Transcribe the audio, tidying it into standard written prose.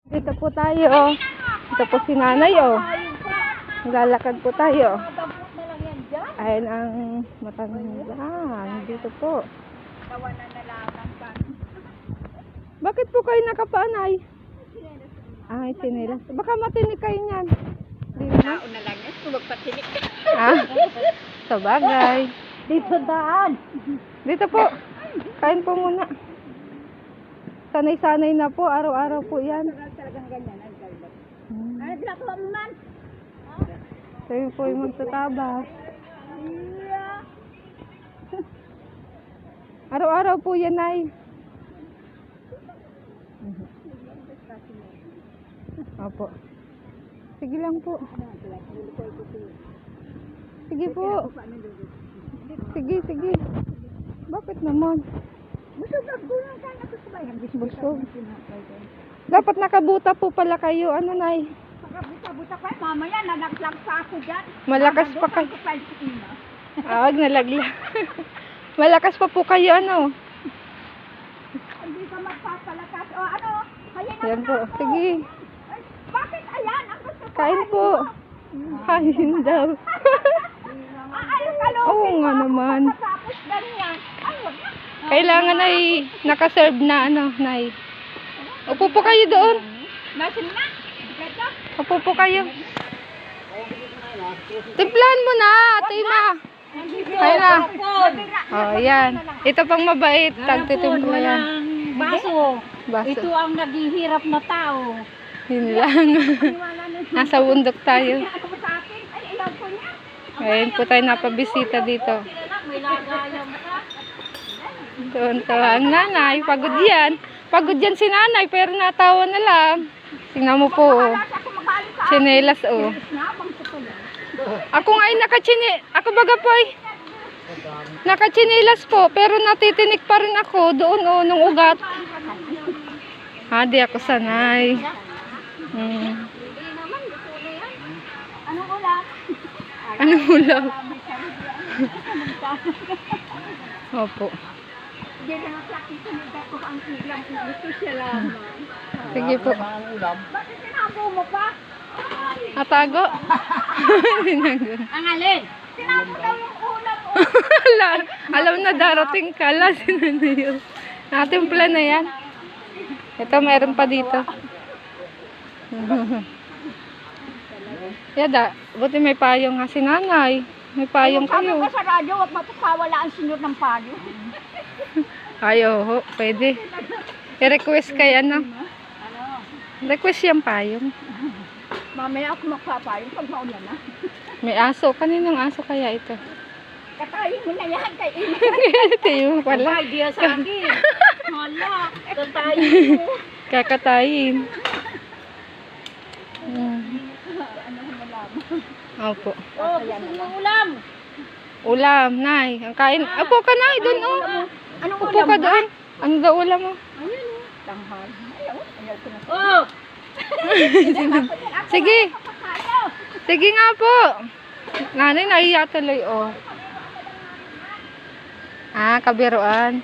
Dito po tayo, oh. Ito po si nanay, oh. Naglalakad po tayo. Ayan ang matandaan. Dito po. Bakit po kayo nakapaanay? Ay, sinelas. Baka matinig kayo niyan. Tao na lang yan, tulog patinik. Ah, sa bagay. Dito daan. Dito po. Kain po muna. Sanay-sanay na po. Araw-araw po yan. Talagang ganyan. Ano ginagawa mo man? Kayo po yung magtatabas. Araw-araw po yan ay. Opo. Sige lang po. Sige po. Sige, sige. Bakit naman? Busog. Dapat nakabuta po pala kayo. Ano, nay? Nakabuta-buta pa. Mamaya, nalaglag pa ako dyan. Malakas pa kayo. Awag, nalaglag. Malakas pa po kayo, ano? Hindi ka magpapalakas. O ano? Kaya na. Yan po. Sige. Ay, bakit ayan? Ang gusto ko. Kain po. Kain daw. Ayaw ka lang. Oo nga naman. Tapos ganyan. Ay, wag na. Kailangan ay nakaserve na, ano, nay. Upo po kayo doon. Nasin na. Ito. Upo po kayo. Timplahan mo na, ate ma. Ayun na. Oh, yan. Ito pang mabait. Tagtitimpla yan. Baso. Baso. Ito ang naghihirap na tao. Yun lang. Nasa bundok tayo. Ano mo sa akin? Ay, ilaw ko niya. Ngayon po tayo napabisita dito. May lagayang ka. Tuwan-tuwa ang nanay. Pagod yan. Pagod yan si nanay, pero natawa na lang. Tingnan mo po. Oh. Sinelas, oh. Ako nga ay ako baga po ay nakachinilas po, pero natitinik pa rin ako doon, oh, nung ugat. Di ako sanay. Anong ulam? Anong ulam? Opo. Sige po. Bakit tinabo mo pa? Atago? Ang alin? Tinabo daw yung ulam mo. Alam na darating ka. Lasin na yun. Natimpla na yan. Ito, meron pa dito. Yada, buti may payong nga si nanay. May payong kayo. Sabi ko sa radyo, huwag mapapawala ang senyor ng payo. Ayo, pwede. I-request kay ano? Request yung payong. Mamaya ako magpapayong pag maulan na. May aso. Kaninong aso kaya ito? Katayin mo na yan kay Ina. Ito yung pala. Idea sa akin. Hala, katayin mo. Kakatayin. Ano mo lamang? Opo. Oh, gusto mo ulam? Ulam, nay. Ang kain. Upo ka, nay. Doon, oh. Anong Upo ulam ka doon. Ano daw ulam mo? Ayun oh. Tanghal. Ayaw ko na. Oh! Sige. Sige nga po. Nanay, nahiya tuloy, oh. Kabiruan.